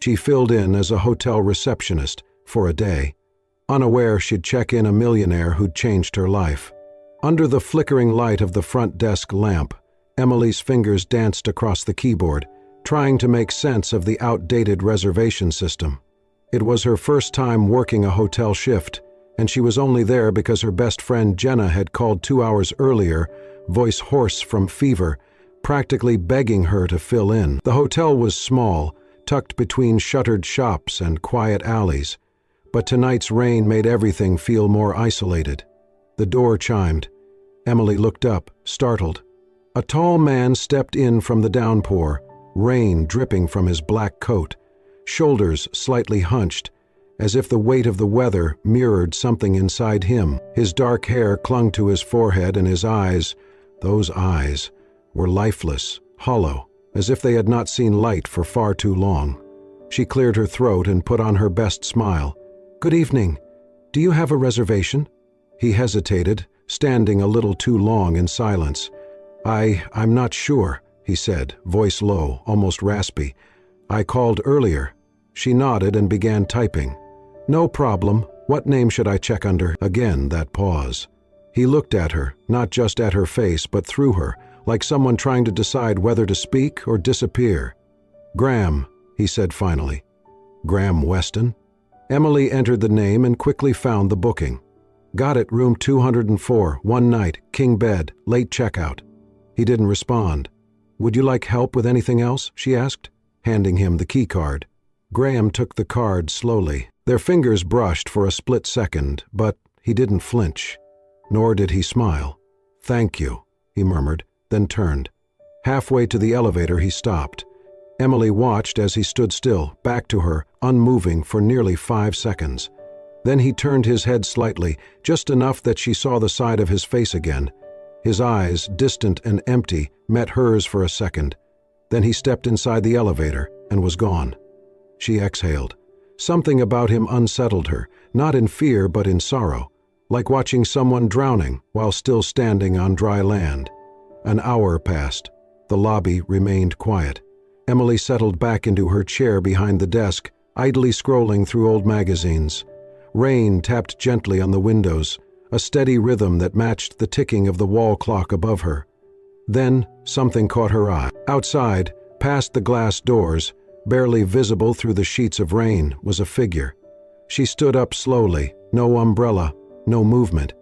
She filled in as a hotel receptionist for a day, unaware she'd check in a millionaire who'd changed her life. Under the flickering light of the front desk lamp, Emily's fingers danced across the keyboard, trying to make sense of the outdated reservation system. It was her first time working a hotel shift, and she was only there because her best friend Jenna had called 2 hours earlier, voice hoarse from fever, practically begging her to fill in. The hotel was small, tucked between shuttered shops and quiet alleys, but tonight's rain made everything feel more isolated. The door chimed. Emily looked up, startled. A tall man stepped in from the downpour, rain dripping from his black coat, shoulders slightly hunched, as if the weight of the weather mirrored something inside him. His dark hair clung to his forehead, and his eyes, those eyes, were lifeless, hollow, as if they had not seen light for far too long. She cleared her throat and put on her best smile. "Good evening. Do you have a reservation?" He hesitated, standing a little too long in silence. I'm not sure," he said, voice low, almost raspy. "I called earlier." She nodded and began typing. "No problem. What name should I check under?" Again that pause. He looked at her, not just at her face, but through her, like someone trying to decide whether to speak or disappear. "Graham," he said finally. "Graham Weston?" Emily entered the name and quickly found the booking. "Got it, room 204, one night, king bed, late checkout." He didn't respond. "Would you like help with anything else?" she asked, handing him the key card. Graham took the card slowly. Their fingers brushed for a split second, but he didn't flinch. Nor did he smile. "Thank you," he murmured, then turned. Halfway to the elevator, he stopped. Emily watched as he stood still, back to her, unmoving for nearly 5 seconds. Then he turned his head slightly, just enough that she saw the side of his face again. His eyes, distant and empty, met hers for a second. Then he stepped inside the elevator and was gone. She exhaled. Something about him unsettled her, not in fear but in sorrow, like watching someone drowning while still standing on dry land. An hour passed. The lobby remained quiet. Emily settled back into her chair behind the desk, idly scrolling through old magazines. Rain tapped gently on the windows, a steady rhythm that matched the ticking of the wall clock above her. Then something caught her eye. Outside, past the glass doors, barely visible through the sheets of rain, was a figure. She stood up slowly, no umbrella, no movement.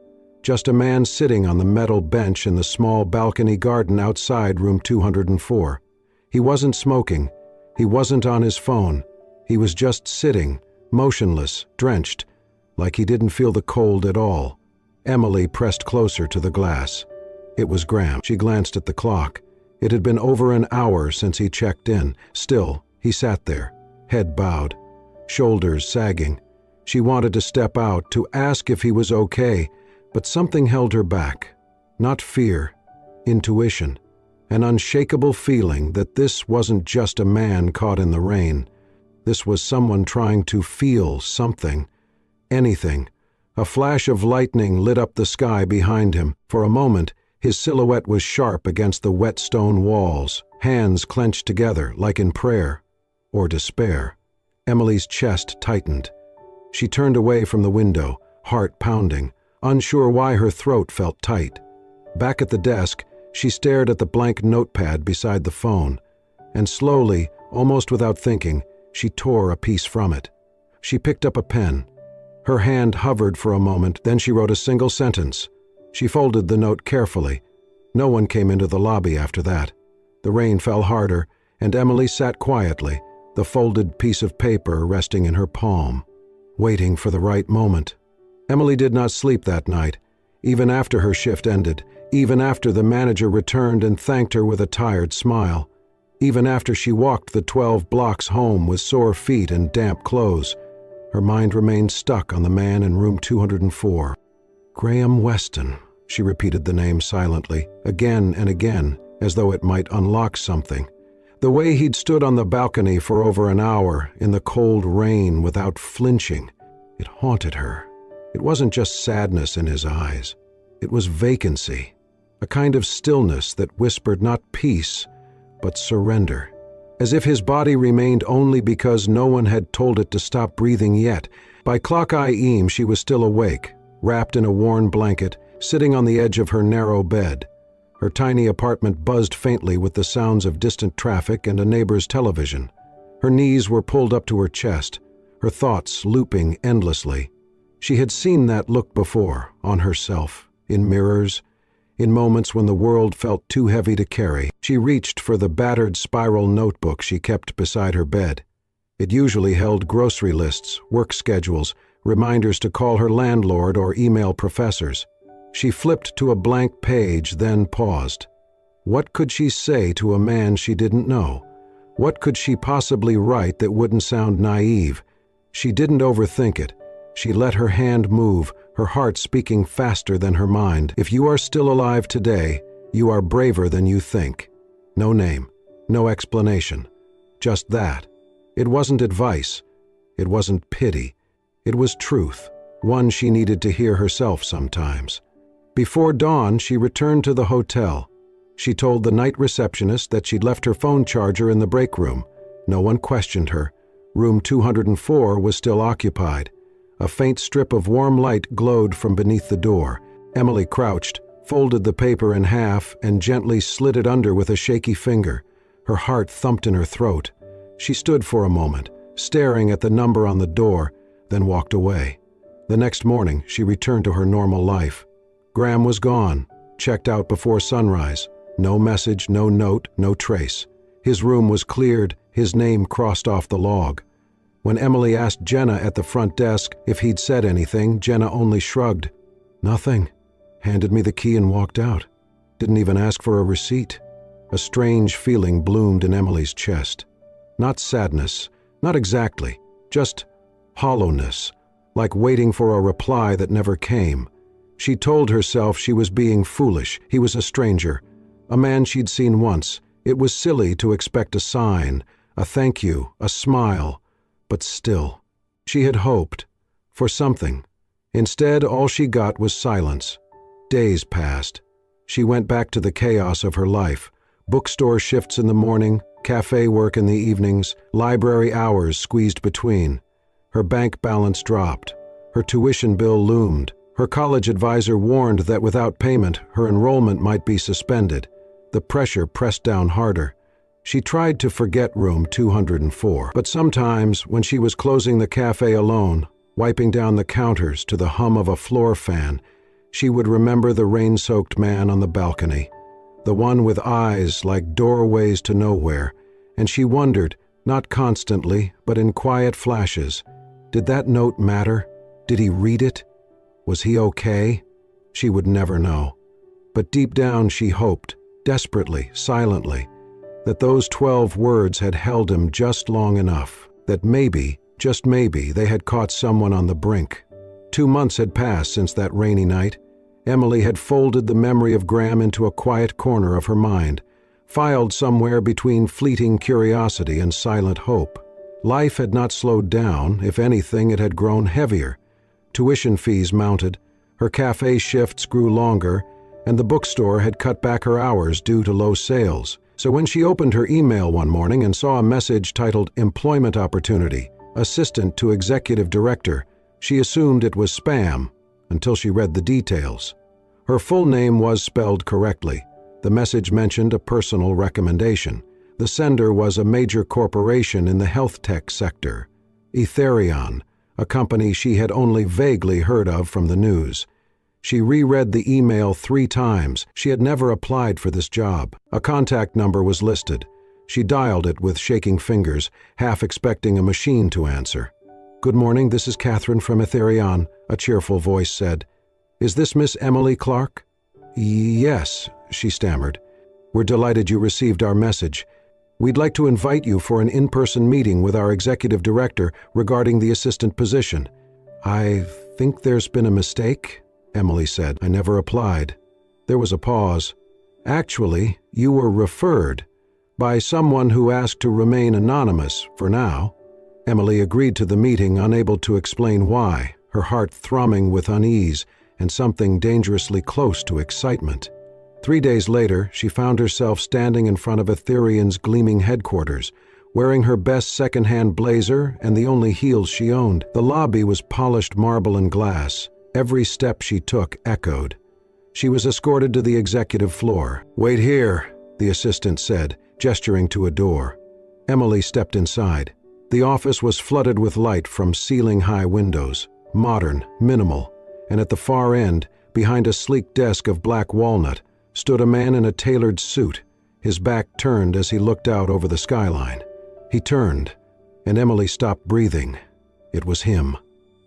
Just a man sitting on the metal bench in the small balcony garden outside room 204. He wasn't smoking. He wasn't on his phone. He was just sitting, motionless, drenched, like he didn't feel the cold at all. Emily pressed closer to the glass. It was Graham. She glanced at the clock. It had been over an hour since he checked in. Still, he sat there, head bowed, shoulders sagging. She wanted to step out, to ask if he was okay, but something held her back. Not fear, intuition, an unshakable feeling that this wasn't just a man caught in the rain. This was someone trying to feel something, anything. A flash of lightning lit up the sky behind him. For a moment, his silhouette was sharp against the wet stone walls, hands clenched together like in prayer or despair. Emily's chest tightened. She turned away from the window, heart pounding, unsure why her throat felt tight. Back at the desk, she stared at the blank notepad beside the phone, and slowly, almost without thinking, she tore a piece from it. She picked up a pen. Her hand hovered for a moment, then she wrote a single sentence. She folded the note carefully. No one came into the lobby after that. The rain fell harder, and Emily sat quietly, the folded piece of paper resting in her palm, waiting for the right moment. Emily did not sleep that night, even after her shift ended, even after the manager returned and thanked her with a tired smile, even after she walked the 12 blocks home with sore feet and damp clothes. Her mind remained stuck on the man in room 204. Graham Weston. She repeated the name silently, again and again, as though it might unlock something. The way he'd stood on the balcony for over an hour, in the cold rain without flinching, it haunted her. It wasn't just sadness in his eyes. It was vacancy, a kind of stillness that whispered not peace, but surrender. as if his body remained only because no one had told it to stop breathing yet. By clock AM, she was still awake, wrapped in a worn blanket, sitting on the edge of her narrow bed. Her tiny apartment buzzed faintly with the sounds of distant traffic and a neighbor's television. Her knees were pulled up to her chest, her thoughts looping endlessly. She had seen that look before, on herself, in mirrors, in moments when the world felt too heavy to carry. She reached for the battered spiral notebook she kept beside her bed. It usually held grocery lists, work schedules, reminders to call her landlord or email professors. She flipped to a blank page, then paused. What could she say to a man she didn't know? What could she possibly write that wouldn't sound naive? She didn't overthink it. She let her hand move, her heart speaking faster than her mind. If you are still alive today, you are braver than you think. No name, no explanation. Just that. It wasn't advice. It wasn't pity. It was truth, one she needed to hear herself sometimes. Before dawn, she returned to the hotel. She told the night receptionist that she'd left her phone charger in the break room. No one questioned her. Room 204 was still occupied. A faint strip of warm light glowed from beneath the door. Emily crouched, folded the paper in half, and gently slid it under with a shaky finger. Her heart thumped in her throat. She stood for a moment, staring at the number on the door, then walked away. The next morning, she returned to her normal life. Graham was gone, checked out before sunrise. No message, no note, no trace. His room was cleared, his name crossed off the log. When Emily asked Jenna at the front desk if he'd said anything, Jenna only shrugged. Nothing. Handed me the key and walked out. Didn't even ask for a receipt. A strange feeling bloomed in Emily's chest. Not sadness, not exactly, just hollowness, like waiting for a reply that never came. She told herself she was being foolish. He was a stranger, a man she'd seen once. It was silly to expect a sign, a thank you, a smile. But still, she had hoped for something. Instead, all she got was silence. Days passed. She went back to the chaos of her life. Bookstore shifts in the morning, cafe work in the evenings, library hours squeezed between. Her bank balance dropped. Her tuition bill loomed. Her college advisor warned that without payment, her enrollment might be suspended. The pressure pressed down harder. She tried to forget room 204, but sometimes, when she was closing the cafe alone, wiping down the counters to the hum of a floor fan, she would remember the rain-soaked man on the balcony, the one with eyes like doorways to nowhere, and she wondered, not constantly, but in quiet flashes, did that note matter? Did he read it? Was he okay? She would never know. But deep down she hoped, desperately, silently, that those 12 words had held him just long enough, that maybe, just maybe, they had caught someone on the brink. 2 months had passed since that rainy night. Emily had folded the memory of Graham into a quiet corner of her mind, filed somewhere between fleeting curiosity and silent hope. Life had not slowed down. If anything, it had grown heavier. Tuition fees mounted, her cafe shifts grew longer, and the bookstore had cut back her hours due to low sales. So when she opened her email one morning and saw a message titled Employment Opportunity, Assistant to Executive Director, she assumed it was spam until she read the details. Her full name was spelled correctly. The message mentioned a personal recommendation. The sender was a major corporation in the health tech sector, Etherion, a company she had only vaguely heard of from the news. She reread the email 3 times. She had never applied for this job. A contact number was listed. She dialed it with shaking fingers, half expecting a machine to answer. "Good morning, this is Catherine from Etherion," a cheerful voice said. "Is this Miss Emily Clark?" "Yes," she stammered. "We're delighted you received our message. We'd like to invite you for an in-person meeting with our executive director regarding the assistant position." "I think there's been a mistake," Emily said. "I never applied." There was a pause. "Actually, you were referred by someone who asked to remain anonymous for now." Emily agreed to the meeting, unable to explain why, her heart thrumming with unease and something dangerously close to excitement. 3 days later, she found herself standing in front of Ethereum's gleaming headquarters, wearing her best second-hand blazer and the only heels she owned. The lobby was polished marble and glass. Every step she took echoed. She was escorted to the executive floor. "Wait here," the assistant said, gesturing to a door. Emily stepped inside. The office was flooded with light from ceiling-high windows, modern, minimal, and at the far end, behind a sleek desk of black walnut, stood a man in a tailored suit, his back turned as he looked out over the skyline. He turned, and Emily stopped breathing. It was him,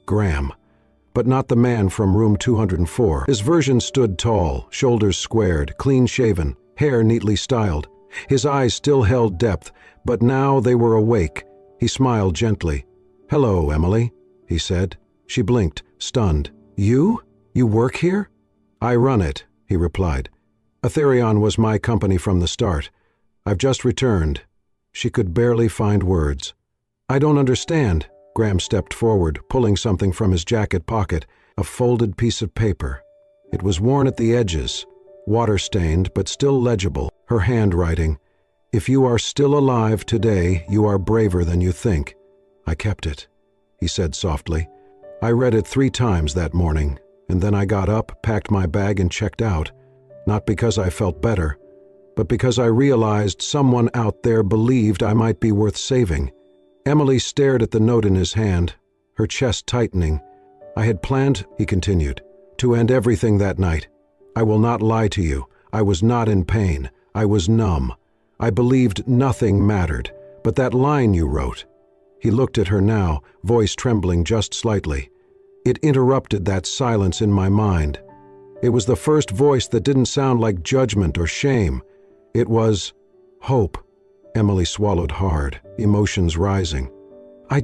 Graham, but not the man from room 204. His version stood tall, shoulders squared, clean-shaven, hair neatly styled. His eyes still held depth, but now they were awake. He smiled gently. "Hello, Emily," he said. She blinked, stunned. "You? You work here?" "I run it," he replied. "Aetherion was my company from the start. I've just returned." She could barely find words. "I don't understand." Graham stepped forward, pulling something from his jacket pocket, a folded piece of paper. It was worn at the edges, water-stained but still legible, her handwriting. "If you are still alive today, you are braver than you think." "I kept it," he said softly. "I read it 3 times that morning, and then I got up, packed my bag, and checked out. Not because I felt better, but because I realized someone out there believed I might be worth saving." Emily stared at the note in his hand, her chest tightening. "I had planned," he continued, "to end everything that night. I will not lie to you. I was not in pain. I was numb. I believed nothing mattered. But that line you wrote—" He looked at her now, voice trembling just slightly. "It interrupted that silence in my mind. It was the first voice that didn't sound like judgment or shame. It was hope." Emily swallowed hard, emotions rising. I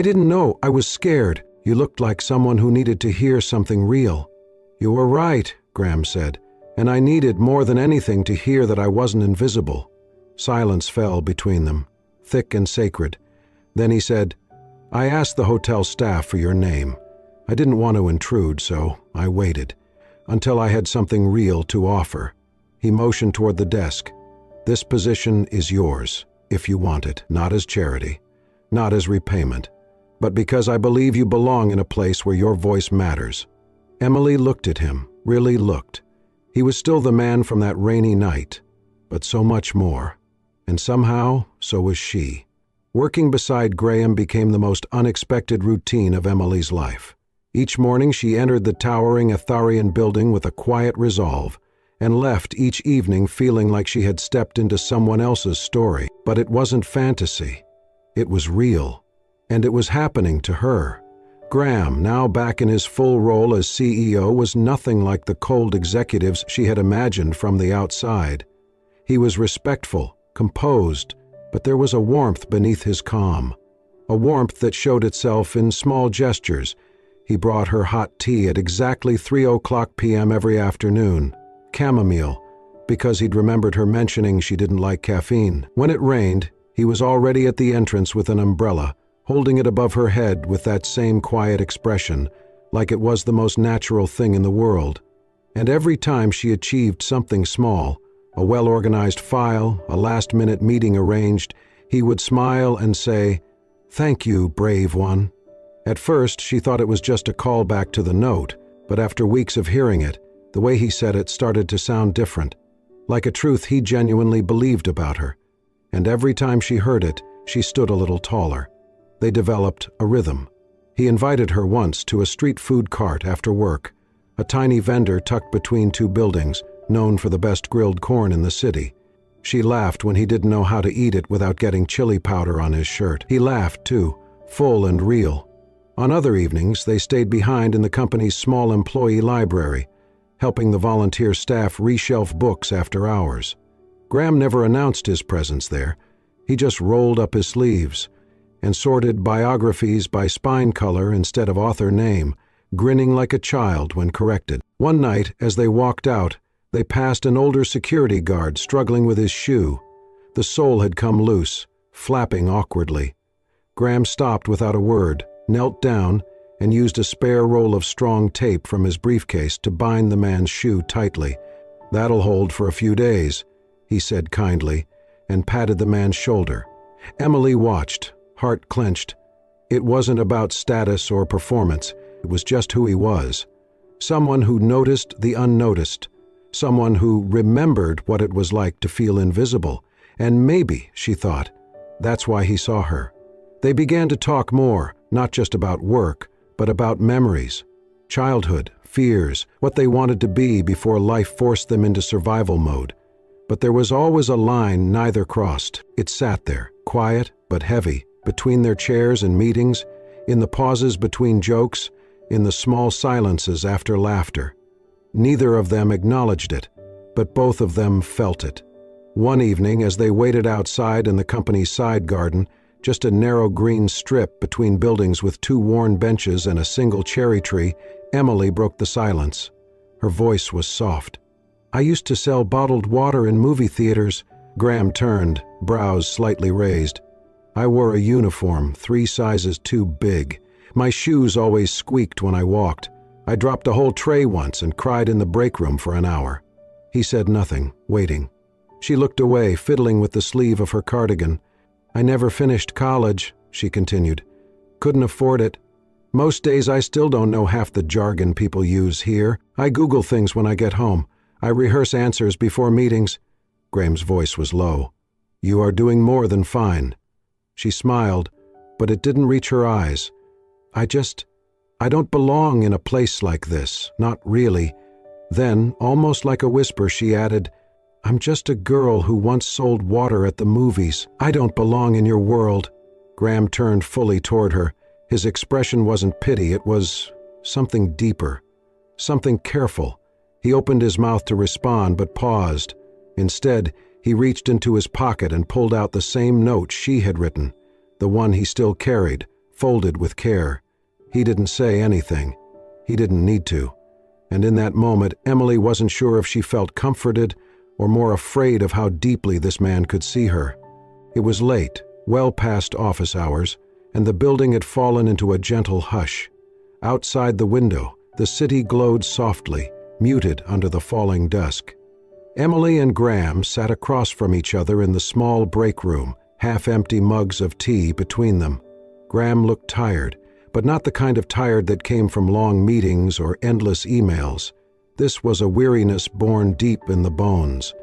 didn't know. I was scared. You looked like someone who needed to hear something real." "You were right," Graham said, "and I needed more than anything to hear that I wasn't invisible." Silence fell between them, thick and sacred. Then he said, "I asked the hotel staff for your name. I didn't want to intrude, so I waited until I had something real to offer." He motioned toward the desk. "This position is yours, if you want it, not as charity, not as repayment, but because I believe you belong in a place where your voice matters." Emily looked at him, really looked. He was still the man from that rainy night, but so much more. And somehow, so was she. Working beside Graham became the most unexpected routine of Emily's life. Each morning she entered the towering Aetherian building with a quiet resolve, and left each evening feeling like she had stepped into someone else's story. But it wasn't fantasy. It was real, and it was happening to her. Graham, now back in his full role as CEO, was nothing like the cold executives she had imagined from the outside. He was respectful, composed, but there was a warmth beneath his calm, a warmth that showed itself in small gestures. He brought her hot tea at exactly 3:00 p.m. every afternoon, chamomile, because he'd remembered her mentioning she didn't like caffeine. When it rained, he was already at the entrance with an umbrella, holding it above her head with that same quiet expression, like it was the most natural thing in the world. And every time she achieved something small, a well-organized file, a last-minute meeting arranged, he would smile and say, "Thank you, brave one." At first, she thought it was just a callback to the note, but after weeks of hearing it, the way he said it started to sound different, like a truth he genuinely believed about her. And every time she heard it, she stood a little taller. They developed a rhythm. He invited her once to a street food cart after work, a tiny vendor tucked between 2 buildings, known for the best grilled corn in the city. She laughed when he didn't know how to eat it without getting chili powder on his shirt. He laughed, too, full and real. On other evenings, they stayed behind in the company's small employee library, helping the volunteer staff reshelf books after hours. Graham never announced his presence there. He just rolled up his sleeves and sorted biographies by spine color instead of author name, grinning like a child when corrected. One night, as they walked out, they passed an older security guard struggling with his shoe. The sole had come loose, flapping awkwardly. Graham stopped without a word, knelt down, and used a spare roll of strong tape from his briefcase to bind the man's shoe tightly. "That'll hold for a few days," he said kindly, and patted the man's shoulder. Emily watched, heart clenched. It wasn't about status or performance. It was just who he was. Someone who noticed the unnoticed. Someone who remembered what it was like to feel invisible. And maybe, she thought, that's why he saw her. They began to talk more, not just about work, but about memories, childhood, fears, what they wanted to be before life forced them into survival mode. But there was always a line neither crossed. It sat there, quiet but heavy, between their chairs and meetings, in the pauses between jokes, in the small silences after laughter. Neither of them acknowledged it, but both of them felt it. One evening, as they waited outside in the company's side garden, just a narrow green strip between buildings with 2 worn benches and a single cherry tree, Emily broke the silence. Her voice was soft. "I used to sell bottled water in movie theaters." Graham turned, brows slightly raised. "I wore a uniform, 3 sizes too big. My shoes always squeaked when I walked. I dropped a whole tray once and cried in the break room for an hour." He said nothing, waiting. She looked away, fiddling with the sleeve of her cardigan. "I never finished college," she continued. "Couldn't afford it. Most days I still don't know half the jargon people use here. I Google things when I get home. I rehearse answers before meetings." Graham's voice was low. "You are doing more than fine." She smiled, but it didn't reach her eyes. I don't belong in a place like this, not really." Then, almost like a whisper, she added, "I'm just a girl who once sold water at the movies. I don't belong in your world." Graham turned fully toward her. His expression wasn't pity, it was something deeper, something careful. He opened his mouth to respond, but paused. Instead, he reached into his pocket and pulled out the same note she had written, the one he still carried, folded with care. He didn't say anything. He didn't need to. And in that moment, Emily wasn't sure if she felt comforted or more afraid of how deeply this man could see her. It was late, well past office hours, and the building had fallen into a gentle hush. Outside the window, the city glowed softly, muted under the falling dusk. Emily and Graham sat across from each other in the small break room, half-empty mugs of tea between them. Graham looked tired, but not the kind of tired that came from long meetings or endless emails. This was a weariness born deep in the bones,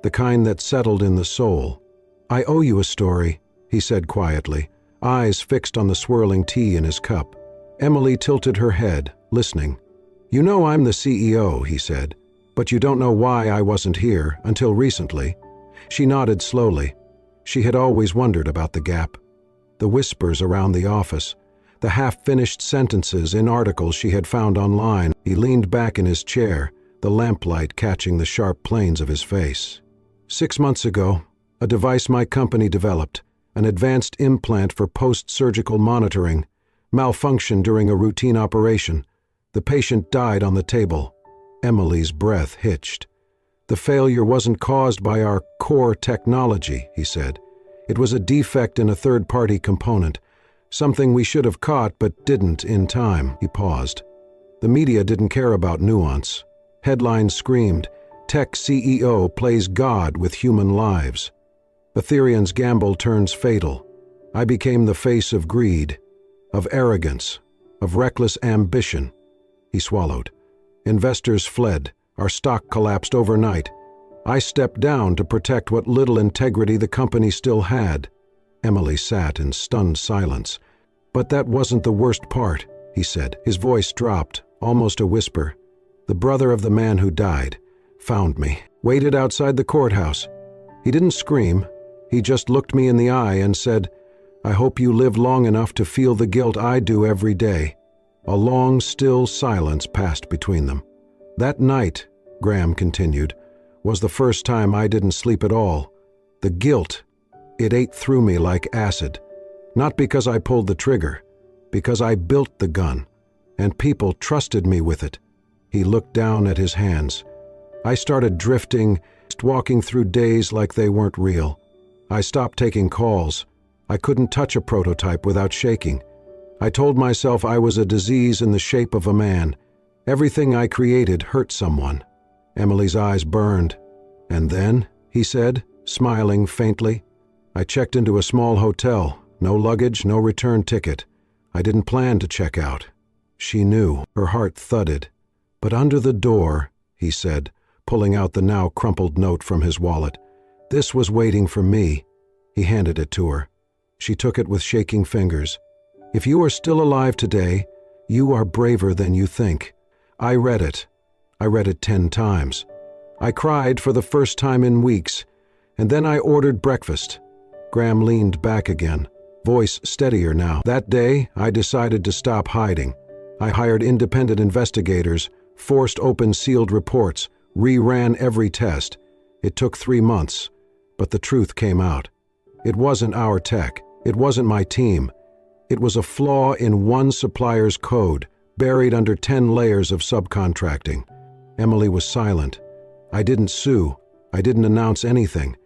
the kind that settled in the soul. "I owe you a story," he said quietly, eyes fixed on the swirling tea in his cup. Emily tilted her head, listening. "You know I'm the CEO," he said, "but you don't know why I wasn't here until recently." She nodded slowly. She had always wondered about the gap. The whispers around the office, the half-finished sentences in articles she had found online. He leaned back in his chair, the lamplight catching the sharp planes of his face. 6 months ago, a device my company developed, an advanced implant for post-surgical monitoring, malfunctioned during a routine operation. The patient died on the table. Emily's breath hitched. "The failure wasn't caused by our core technology," he said. "It was a defect in a third-party component. Something we should have caught but didn't in time." He paused. The media didn't care about nuance. Headlines screamed, "Tech CEO plays God with human lives." Ethereum's gamble turns fatal. I became the face of greed, of arrogance, of reckless ambition. He swallowed. Investors fled. Our stock collapsed overnight. I stepped down to protect what little integrity the company still had. Emily sat in stunned silence. "But that wasn't the worst part," he said. His voice dropped, almost a whisper. "The brother of the man who died found me, waited outside the courthouse. He didn't scream. He just looked me in the eye and said, 'I hope you live long enough to feel the guilt I do every day.'" A long, still silence passed between them. "That night," Graham continued, "was the first time I didn't sleep at all. The guilt, it ate through me like acid. Not because I pulled the trigger, because I built the gun, and people trusted me with it." He looked down at his hands. "I started drifting, walking through days like they weren't real. I stopped taking calls. I couldn't touch a prototype without shaking. I told myself I was a disease in the shape of a man. Everything I created hurt someone. Emily's eyes burned. "And then?" he said, smiling faintly. "I checked into a small hotel. No luggage, no return ticket. I didn't plan to check out." She knew. Her heart thudded. "But under the door," he said, pulling out the now crumpled note from his wallet. "This was waiting for me." He handed it to her. She took it with shaking fingers. "If you are still alive today, you are braver than you think. I read it. I read it 10 times. I cried for the first time in weeks, and then I ordered breakfast." Graham leaned back again, voice steadier now. "That day, I decided to stop hiding. I hired independent investigators, forced open sealed reports, reran every test. It took 3 months, but the truth came out. It wasn't our tech. It wasn't my team. It was a flaw in one supplier's code, buried under 10 layers of subcontracting." Emily was silent. "I didn't sue. I didn't announce anything.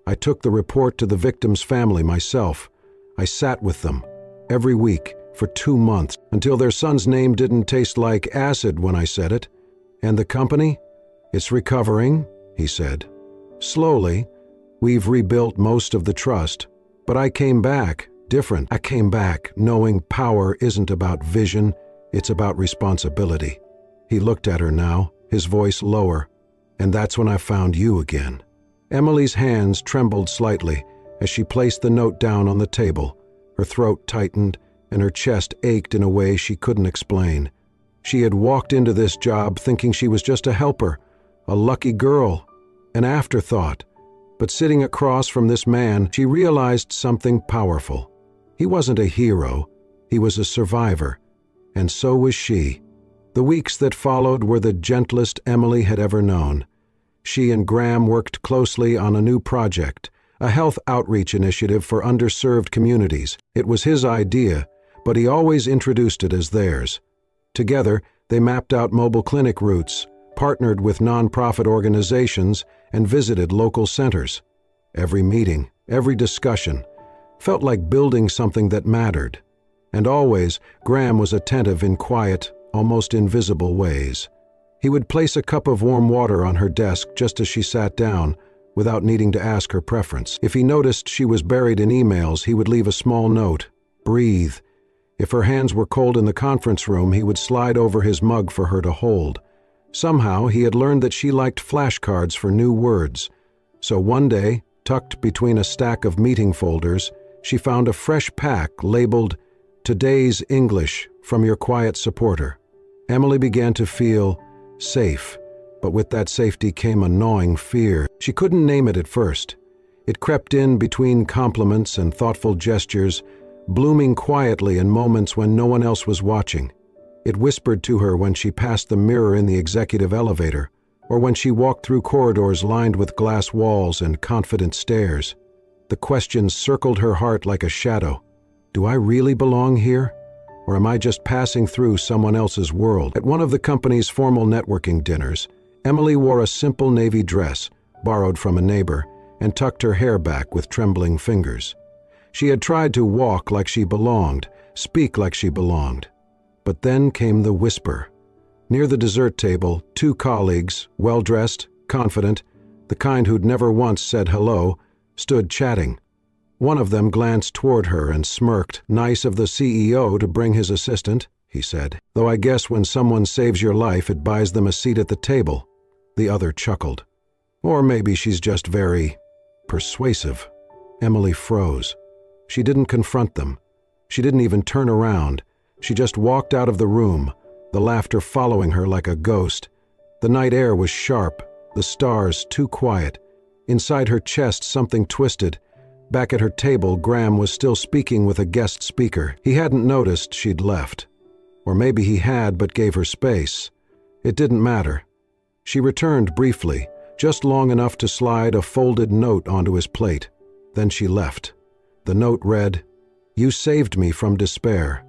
I took the report to the victim's family myself. I sat with them, every week, for 2 months, until their son's name didn't taste like acid when I said it. And the company? It's recovering," he said. "Slowly. We've rebuilt most of the trust. But I came back, different. I came back knowing power isn't about vision, it's about responsibility." He looked at her now, his voice lower. "And that's when I found you again." Emily's hands trembled slightly as she placed the note down on the table. Her throat tightened, and her chest ached in a way she couldn't explain. She had walked into this job thinking she was just a helper, a lucky girl, an afterthought. But sitting across from this man, she realized something powerful. He wasn't a hero, he was a survivor, and so was she. The weeks that followed were the gentlest Emily had ever known. She and Graham worked closely on a new project, a health outreach initiative for underserved communities. It was his idea, but he always introduced it as theirs. Together, they mapped out mobile clinic routes, partnered with nonprofit organizations, and visited local centers. Every meeting, every discussion, felt like building something that mattered. And always, Graham was attentive in quiet, almost invisible ways. He would place a cup of warm water on her desk just as she sat down, without needing to ask her preference. If he noticed she was buried in emails, he would leave a small note, "Breathe." If her hands were cold in the conference room, he would slide over his mug for her to hold. Somehow, he had learned that she liked flashcards for new words. So one day, tucked between a stack of meeting folders, she found a fresh pack labeled, "Today's English, from your quiet supporter." Emily began to feel safe, but with that safety came a gnawing fear. She couldn't name it at first. It crept in between compliments and thoughtful gestures, blooming quietly in moments when no one else was watching. It whispered to her when she passed the mirror in the executive elevator, or when she walked through corridors lined with glass walls and confident stares. The questions circled her heart like a shadow. Do I really belong here? Or am I just passing through someone else's world? At one of the company's formal networking dinners, Emily wore a simple navy dress, borrowed from a neighbor, and tucked her hair back with trembling fingers. She had tried to walk like she belonged, speak like she belonged. But then came the whisper. Near the dessert table, 2 colleagues, well-dressed, confident, the kind who'd never once said hello, stood chatting. One of them glanced toward her and smirked. "Nice of the CEO to bring his assistant," he said. "Though I guess when someone saves your life, it buys them a seat at the table." The other chuckled. "Or maybe she's just very persuasive." Emily froze. She didn't confront them. She didn't even turn around. She just walked out of the room, the laughter following her like a ghost. The night air was sharp, the stars too quiet. Inside her chest, something twisted. Back at her table, Graham was still speaking with a guest speaker. He hadn't noticed she'd left. Or maybe he had but gave her space. It didn't matter. She returned briefly, just long enough to slide a folded note onto his plate. Then she left. The note read, "You saved me from despair,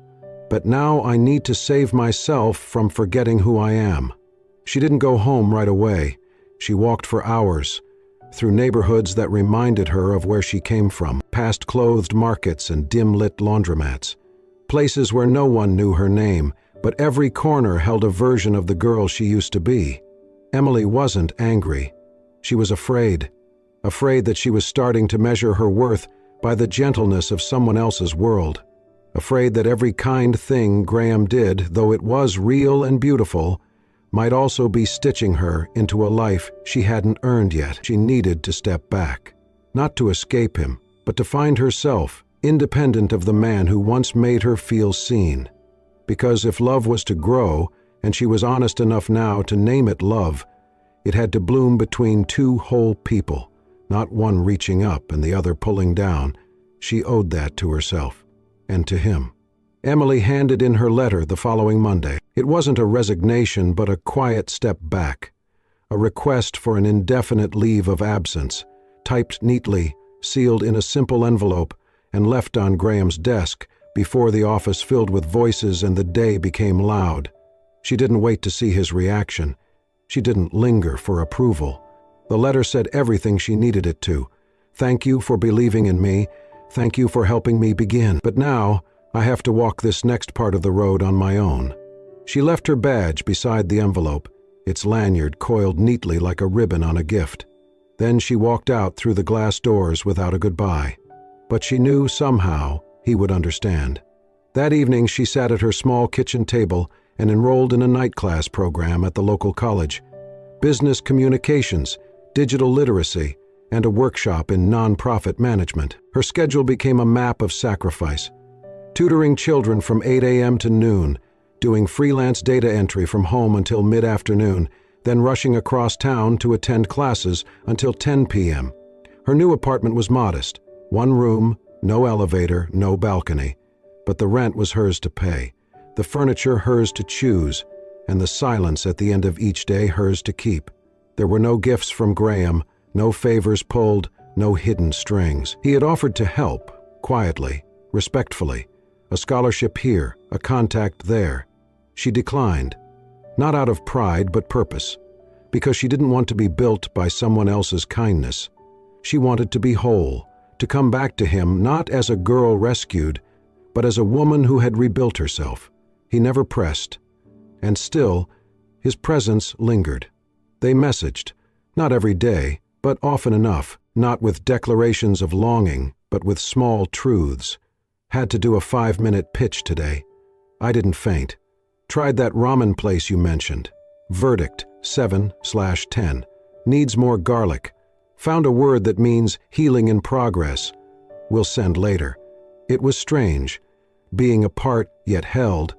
but now I need to save myself from forgetting who I am." She didn't go home right away. She walked for hours, through neighborhoods that reminded her of where she came from, past clothed markets and dim-lit laundromats, places where no one knew her name, but every corner held a version of the girl she used to be. Emily wasn't angry. She was afraid. Afraid that she was starting to measure her worth by the gentleness of someone else's world. Afraid that every kind thing Graham did, though it was real and beautiful, might also be stitching her into a life she hadn't earned yet. She needed to step back. Not to escape him, but to find herself, independent of the man who once made her feel seen. Because if love was to grow, and she was honest enough now to name it love, it had to bloom between two whole people, not one reaching up and the other pulling down. She owed that to herself, and to him. Emily handed in her letter the following Monday. It wasn't a resignation, but a quiet step back. A request for an indefinite leave of absence, typed neatly, sealed in a simple envelope, and left on Graham's desk before the office filled with voices and the day became loud. She didn't wait to see his reaction. She didn't linger for approval. The letter said everything she needed it to. Thank you for believing in me. Thank you for helping me begin. But now, I have to walk this next part of the road on my own. She left her badge beside the envelope, its lanyard coiled neatly like a ribbon on a gift. Then she walked out through the glass doors without a goodbye. But she knew somehow he would understand. That evening she sat at her small kitchen table and enrolled in a night class program at the local college. Business communications, digital literacy, and a workshop in nonprofit management. Her schedule became a map of sacrifice. Tutoring children from 8 a.m. to noon, doing freelance data entry from home until mid-afternoon, then rushing across town to attend classes until 10 p.m. Her new apartment was modest. One room, no elevator, no balcony. But the rent was hers to pay, the furniture hers to choose, and the silence at the end of each day hers to keep. There were no gifts from Graham, no favors pulled, no hidden strings. He had offered to help, quietly, respectfully. A scholarship here, a contact there. She declined, not out of pride but purpose, because she didn't want to be built by someone else's kindness. She wanted to be whole, to come back to him not as a girl rescued, but as a woman who had rebuilt herself. He never pressed, and still, his presence lingered. They messaged, not every day, but often enough, not with declarations of longing, but with small truths. Had to do a 5-minute pitch today. I didn't faint. Tried that ramen place you mentioned. Verdict, 7/10. Needs more garlic. Found a word that means healing in progress. Will send later. It was strange. Being apart yet held.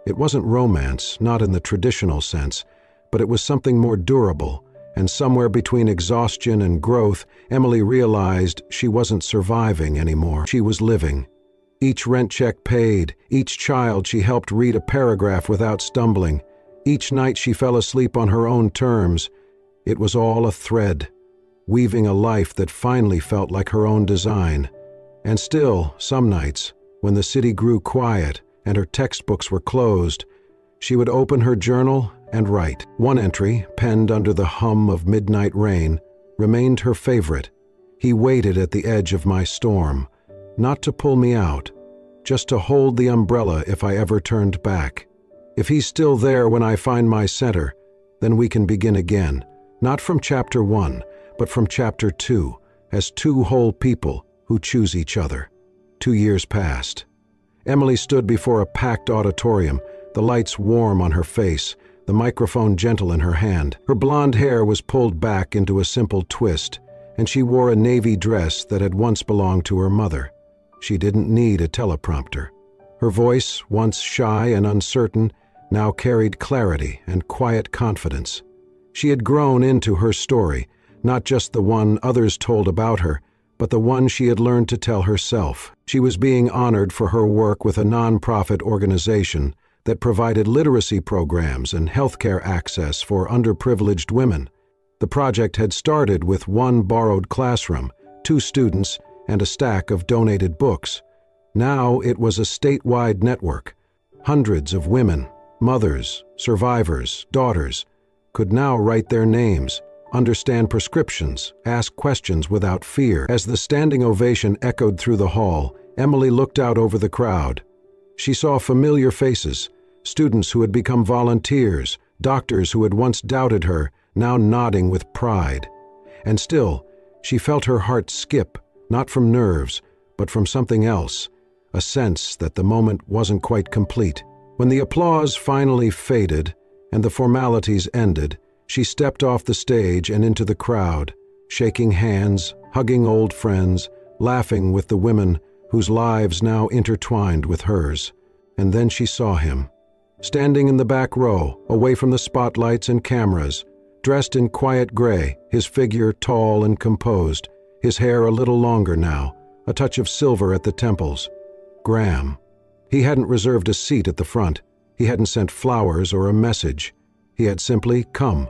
It wasn't romance, not in the traditional sense, but it was something more durable, and somewhere between exhaustion and growth, Emily realized she wasn't surviving anymore. She was living. Each rent check paid, each child she helped read a paragraph without stumbling, each night she fell asleep on her own terms. It was all a thread, weaving a life that finally felt like her own design. And still, some nights, when the city grew quiet and her textbooks were closed, she would open her journal and write. One entry, penned under the hum of midnight rain, remained her favorite. He waited at the edge of my storm, not to pull me out, just to hold the umbrella if I ever turned back. If he's still there when I find my center, then we can begin again, not from chapter 1, but from chapter 2, as two whole people who choose each other. 2 years passed. Emily stood before a packed auditorium, the lights warm on her face, the microphone gentle in her hand. Her blonde hair was pulled back into a simple twist, and she wore a navy dress that had once belonged to her mother. She didn't need a teleprompter. Her voice, once shy and uncertain, now carried clarity and quiet confidence. She had grown into her story, not just the one others told about her, but the one she had learned to tell herself. She was being honored for her work with a nonprofit organization that provided literacy programs and healthcare access for underprivileged women. The project had started with one borrowed classroom, 2 students, and a stack of donated books. Now it was a statewide network. Hundreds of women, mothers, survivors, daughters, could now write their names, understand prescriptions, ask questions without fear. As the standing ovation echoed through the hall, Emily looked out over the crowd. She saw familiar faces, students who had become volunteers, doctors who had once doubted her, now nodding with pride. And still, she felt her heart skip, not from nerves, but from something else, a sense that the moment wasn't quite complete. When the applause finally faded and the formalities ended, she stepped off the stage and into the crowd, shaking hands, hugging old friends, laughing with the women whose lives now intertwined with hers. And then she saw him, standing in the back row, away from the spotlights and cameras, dressed in quiet gray, his figure tall and composed, his hair a little longer now, a touch of silver at the temples. Graham. He hadn't reserved a seat at the front. He hadn't sent flowers or a message. He had simply come.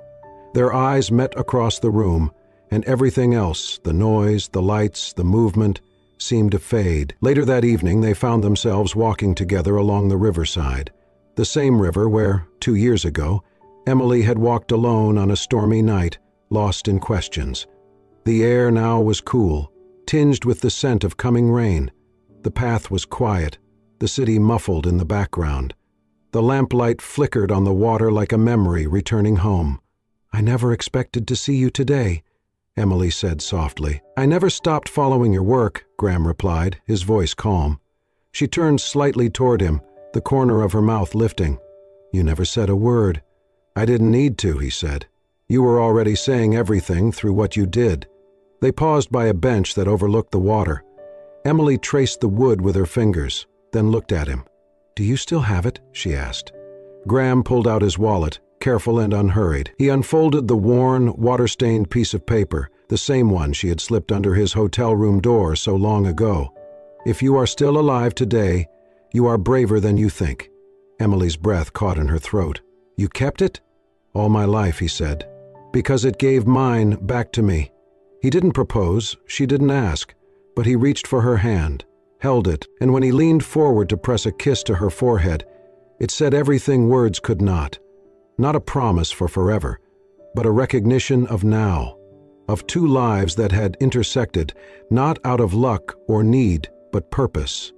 Their eyes met across the room, and everything else, the noise, the lights, the movement, seemed to fade. Later that evening, they found themselves walking together along the riverside, the same river where, 2 years ago, Emily had walked alone on a stormy night, lost in questions. The air now was cool, tinged with the scent of coming rain. The path was quiet, the city muffled in the background. The lamplight flickered on the water like a memory returning home. "I never expected to see you today," Emily said softly. "I never stopped following your work," Graham replied, his voice calm. She turned slightly toward him, the corner of her mouth lifting. "You never said a word." "I didn't need to," he said. "You were already saying everything through what you did." They paused by a bench that overlooked the water. Emily traced the wood with her fingers, then looked at him. "Do you still have it?" she asked. Graham pulled out his wallet, careful and unhurried. He unfolded the worn, water-stained piece of paper, the same one she had slipped under his hotel room door so long ago. "If you are still alive today, you are braver than you think." Emily's breath caught in her throat. "You kept it?" "All my life," he said. "Because it gave mine back to me." He didn't propose, she didn't ask, but he reached for her hand, held it, and when he leaned forward to press a kiss to her forehead, it said everything words could not. Not a promise for forever, but a recognition of now, of two lives that had intersected, not out of luck or need, but purpose.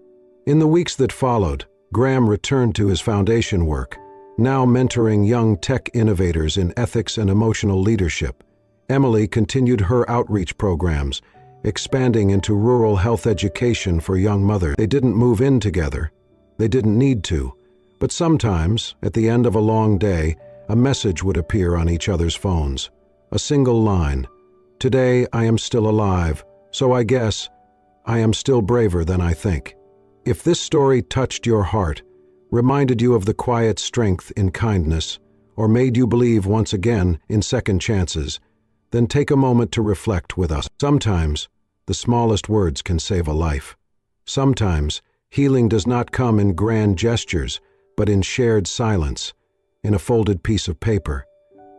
In the weeks that followed, Graham returned to his foundation work, now mentoring young tech innovators in ethics and emotional leadership. Emily continued her outreach programs, expanding into rural health education for young mothers. They didn't move in together. They didn't need to. But sometimes, at the end of a long day, a message would appear on each other's phones. A single line. "Today I am still alive, so I guess I am still braver than I think." If this story touched your heart, reminded you of the quiet strength in kindness, or made you believe once again in second chances, then take a moment to reflect with us. Sometimes, the smallest words can save a life. Sometimes, healing does not come in grand gestures, but in shared silence, in a folded piece of paper,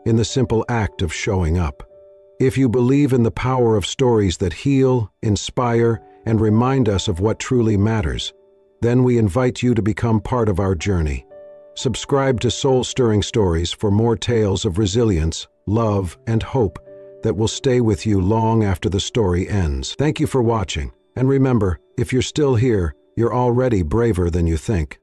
in the simple act of showing up. If you believe in the power of stories that heal, inspire, and remind us of what truly matters, then we invite you to become part of our journey. Subscribe to Soul-Stirring Stories for more tales of resilience, love, and hope that will stay with you long after the story ends. Thank you for watching, and remember, if you're still here, you're already braver than you think.